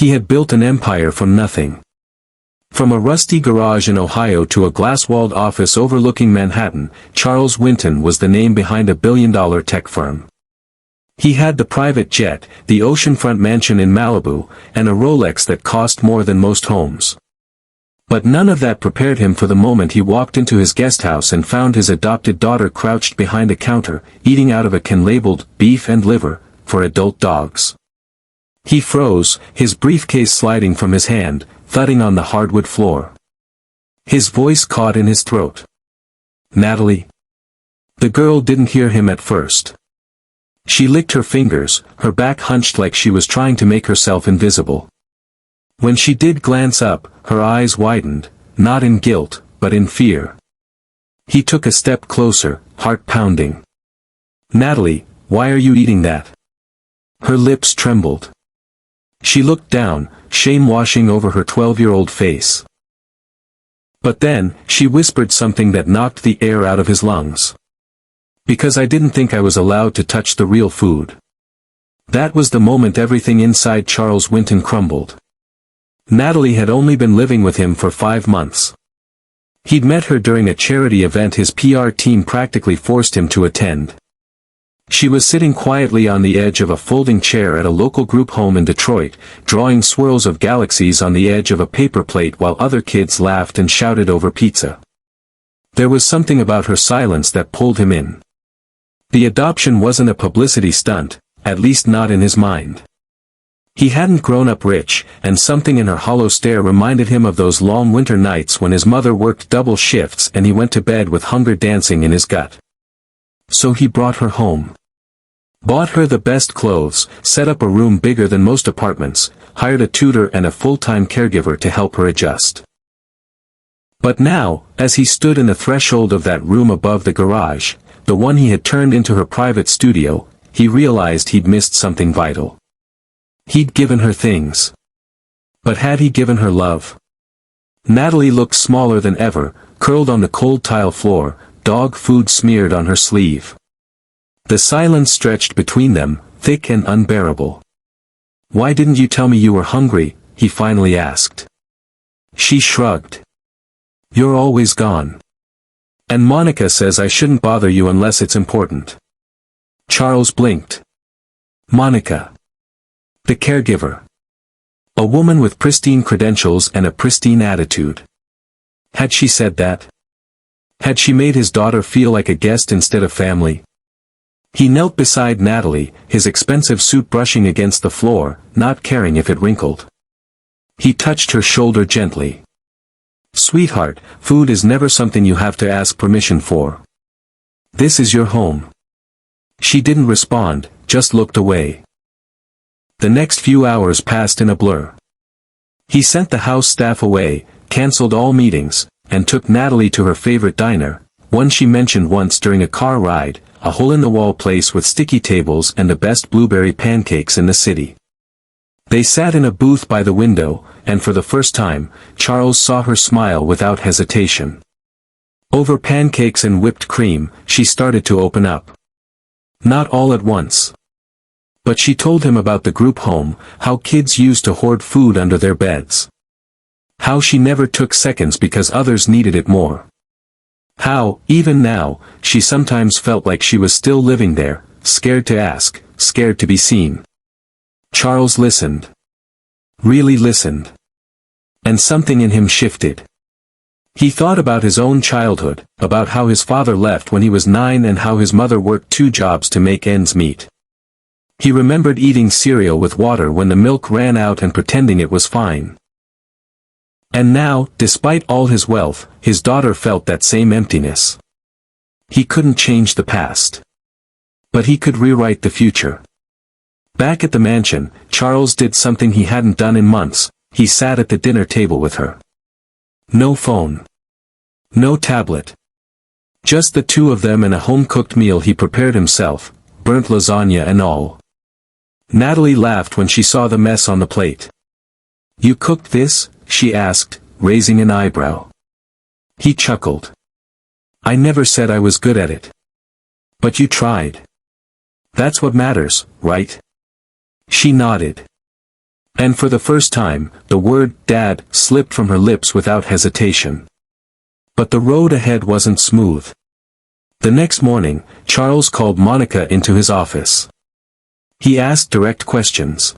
He had built an empire from nothing. From a rusty garage in Ohio to a glass-walled office overlooking Manhattan, Charles Winton was the name behind a billion-dollar tech firm. He had the private jet, the oceanfront mansion in Malibu, and a Rolex that cost more than most homes. But none of that prepared him for the moment he walked into his guest house and found his adopted daughter crouched behind a counter, eating out of a can labeled beef and liver for adult dogs. He froze, his briefcase sliding from his hand, thudding on the hardwood floor. His voice caught in his throat. "Natalie?" The girl didn't hear him at first. She licked her fingers, her back hunched like she was trying to make herself invisible. When she did glance up, her eyes widened, not in guilt, but in fear. He took a step closer, heart pounding. "Natalie, why are you eating that?" Her lips trembled. She looked down, shame washing over her 12-year-old face. But then, she whispered something that knocked the air out of his lungs. "Because I didn't think I was allowed to touch the real food." That was the moment everything inside Charles Winton crumbled. Natalie had only been living with him for 5 months. He'd met her during a charity event his PR team practically forced him to attend. She was sitting quietly on the edge of a folding chair at a local group home in Detroit, drawing swirls of galaxies on the edge of a paper plate while other kids laughed and shouted over pizza. There was something about her silence that pulled him in. The adoption wasn't a publicity stunt, at least not in his mind. He hadn't grown up rich, and something in her hollow stare reminded him of those long winter nights when his mother worked double shifts and he went to bed with hunger dancing in his gut. So he brought her home. Bought her the best clothes, set up a room bigger than most apartments, hired a tutor and a full-time caregiver to help her adjust. But now, as he stood in the threshold of that room above the garage, the one he had turned into her private studio, he realized he'd missed something vital. He'd given her things. But had he given her love? Natalie looked smaller than ever, curled on the cold tile floor, dog food smeared on her sleeve. The silence stretched between them, thick and unbearable. "Why didn't you tell me you were hungry?" he finally asked. She shrugged. "You're always gone. And Monica says I shouldn't bother you unless it's important." Charles blinked. Monica. The caregiver. A woman with pristine credentials and a pristine attitude. Had she said that? Had she made his daughter feel like a guest instead of family? He knelt beside Natalie, his expensive suit brushing against the floor, not caring if it wrinkled. He touched her shoulder gently. "Sweetheart, food is never something you have to ask permission for. This is your home." She didn't respond, just looked away. The next few hours passed in a blur. He sent the house staff away, canceled all meetings, and took Natalie to her favorite diner, one she mentioned once during a car ride, a hole-in-the-wall place with sticky tables and the best blueberry pancakes in the city. They sat in a booth by the window, and for the first time, Charles saw her smile without hesitation. Over pancakes and whipped cream, she started to open up. Not all at once. But she told him about the group home, how kids used to hoard food under their beds. How she never took seconds because others needed it more. How, even now, she sometimes felt like she was still living there, scared to ask, scared to be seen. Charles listened. Really listened. And something in him shifted. He thought about his own childhood, about how his father left when he was 9 and how his mother worked 2 jobs to make ends meet. He remembered eating cereal with water when the milk ran out and pretending it was fine. And now, despite all his wealth, his daughter felt that same emptiness. He couldn't change the past. But he could rewrite the future. Back at the mansion, Charles did something he hadn't done in months. He sat at the dinner table with her. No phone. No tablet. Just the two of them and a home-cooked meal he prepared himself, burnt lasagna and all. Natalie laughed when she saw the mess on the plate. "You cooked this?" she asked, raising an eyebrow. He chuckled. "I never said I was good at it. But you tried. That's what matters, right?" She nodded. And for the first time, the word "Dad" slipped from her lips without hesitation. But the road ahead wasn't smooth. The next morning, Charles called Monica into his office. He asked direct questions.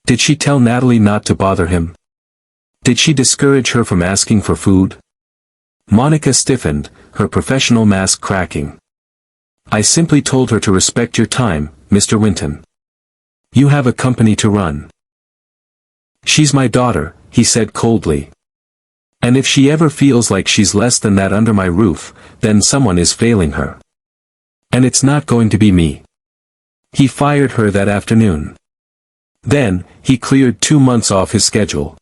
Did she tell Natalie not to bother him? Did she discourage her from asking for food? Monica stiffened, her professional mask cracking. I simply told her to respect your time, Mr. Winton. You have a company to run. She's my daughter, he said coldly. And if she ever feels like she's less than that under my roof, then someone is failing her. And it's not going to be me. He fired her that afternoon. Then, he cleared 2 months off his schedule.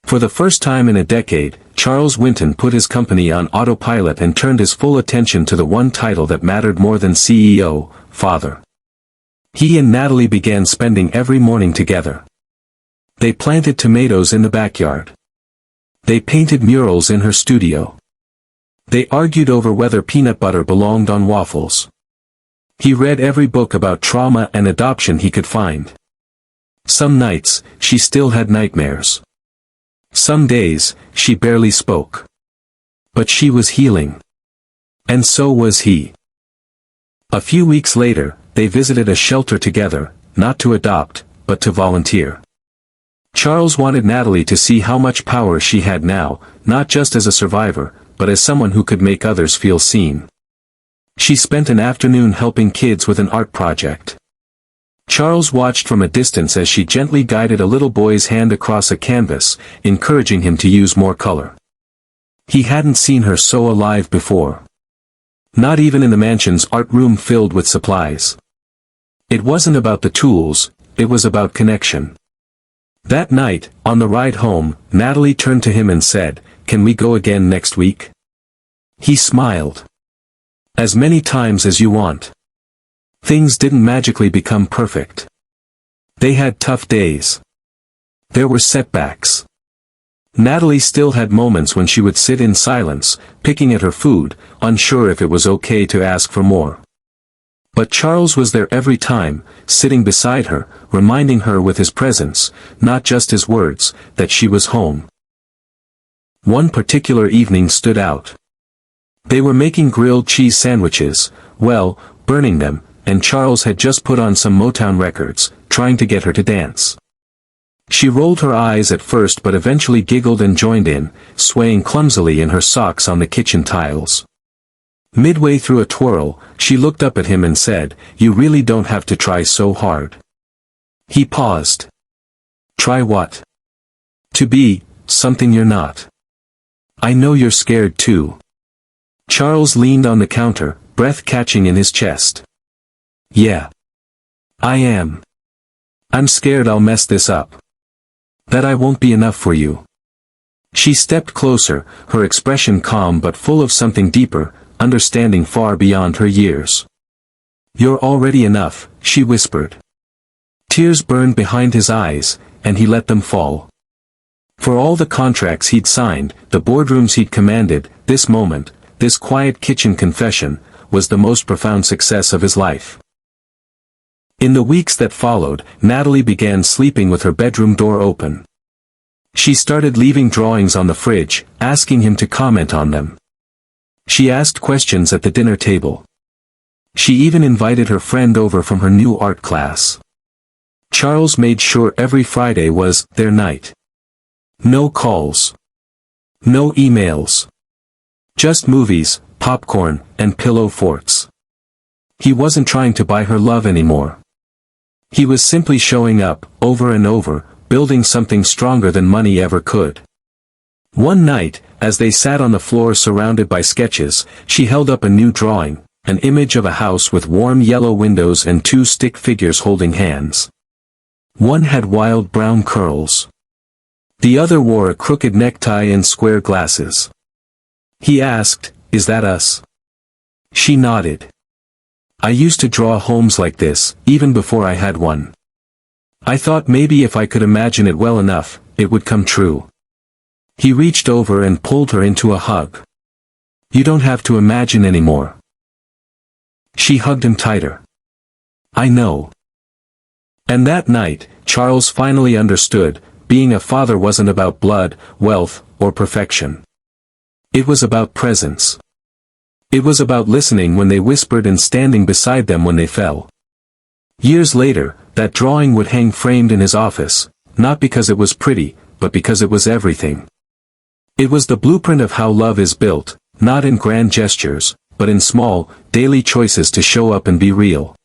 For the first time in a decade, Charles Winton put his company on autopilot and turned his full attention to the one title that mattered more than CEO, father. He and Natalie began spending every morning together. They planted tomatoes in the backyard. They painted murals in her studio. They argued over whether peanut butter belonged on waffles. He read every book about trauma and adoption he could find. Some nights, she still had nightmares. Some days, she barely spoke. But she was healing. And so was he. A few weeks later, they visited a shelter together, not to adopt, but to volunteer. Charles wanted Natalie to see how much power she had now, not just as a survivor, but as someone who could make others feel seen. She spent an afternoon helping kids with an art project. Charles watched from a distance as she gently guided a little boy's hand across a canvas, encouraging him to use more color. He hadn't seen her so alive before. Not even in the mansion's art room filled with supplies. It wasn't about the tools, it was about connection. That night, on the ride home, Natalie turned to him and said, "Can we go again next week?" He smiled. "As many times as you want." Things didn't magically become perfect. They had tough days. There were setbacks. Natalie still had moments when she would sit in silence, picking at her food, unsure if it was okay to ask for more. But Charles was there every time, sitting beside her, reminding her with his presence, not just his words, that she was home. One particular evening stood out. They were making grilled cheese sandwiches, well, burning them, and Charles had just put on some Motown records, trying to get her to dance. She rolled her eyes at first but eventually giggled and joined in, swaying clumsily in her socks on the kitchen tiles. Midway through a twirl, she looked up at him and said, "You really don't have to try so hard." He paused. "Try what?" "To be something you're not." "I know you're scared too." Charles leaned on the counter, breath catching in his chest. "Yeah. I am. I'm scared I'll mess this up. That I won't be enough for you." She stepped closer, her expression calm but full of something deeper, understanding far beyond her years. "You're already enough," she whispered. Tears burned behind his eyes, and he let them fall. For all the contracts he'd signed, the boardrooms he'd commanded, this moment, this quiet kitchen confession, was the most profound success of his life. In the weeks that followed, Natalie began sleeping with her bedroom door open. She started leaving drawings on the fridge, asking him to comment on them. She asked questions at the dinner table. She even invited her friend over from her new art class. Charles made sure every Friday was their night. No calls. No emails. Just movies, popcorn, and pillow forts. He wasn't trying to buy her love anymore. He was simply showing up, over and over, building something stronger than money ever could. One night, as they sat on the floor surrounded by sketches, she held up a new drawing, an image of a house with warm yellow windows and 2 stick figures holding hands. One had wild brown curls. The other wore a crooked necktie and square glasses. He asked, "Is that us?" She nodded. "I used to draw homes like this, even before I had one. I thought maybe if I could imagine it well enough, it would come true." He reached over and pulled her into a hug. "You don't have to imagine anymore." She hugged him tighter. "I know." And that night, Charles finally understood, being a father wasn't about blood, wealth, or perfection. It was about presence. It was about listening when they whispered and standing beside them when they fell. Years later, that drawing would hang framed in his office, not because it was pretty, but because it was everything. It was the blueprint of how love is built, not in grand gestures, but in small, daily choices to show up and be real.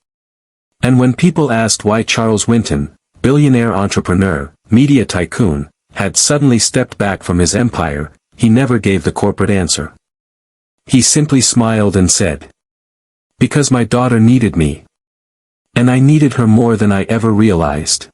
And when people asked why Charles Winton, billionaire entrepreneur, media tycoon, had suddenly stepped back from his empire, he never gave the corporate answer. He simply smiled and said, "Because my daughter needed me. And I needed her more than I ever realized."